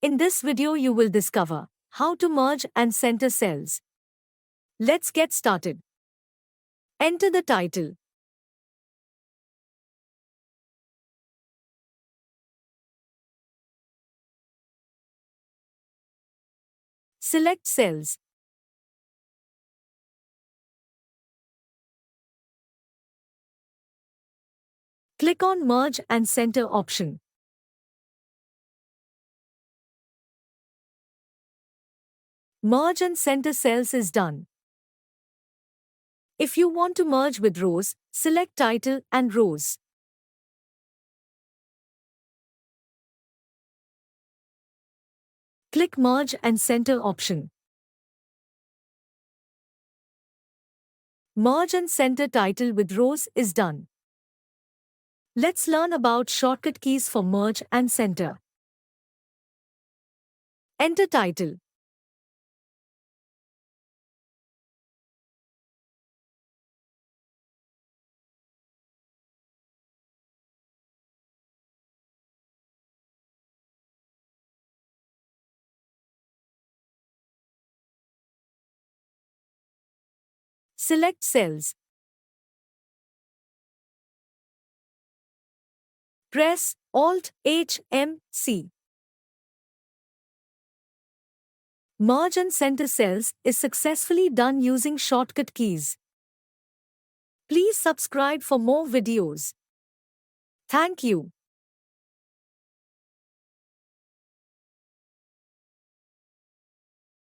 In this video you will discover how to merge and center cells. Let's get started. Enter the title. Select cells. Click on Merge and Center option. Merge and center cells is done. If you want to merge with rows, select Title and Rows. Click Merge and Center option. Merge and center title with rows is done. Let's learn about shortcut keys for merge and center. Enter title. Select cells. Press Alt-H-M-C. Merge and center cells is successfully done using shortcut keys. Please subscribe for more videos. Thank you.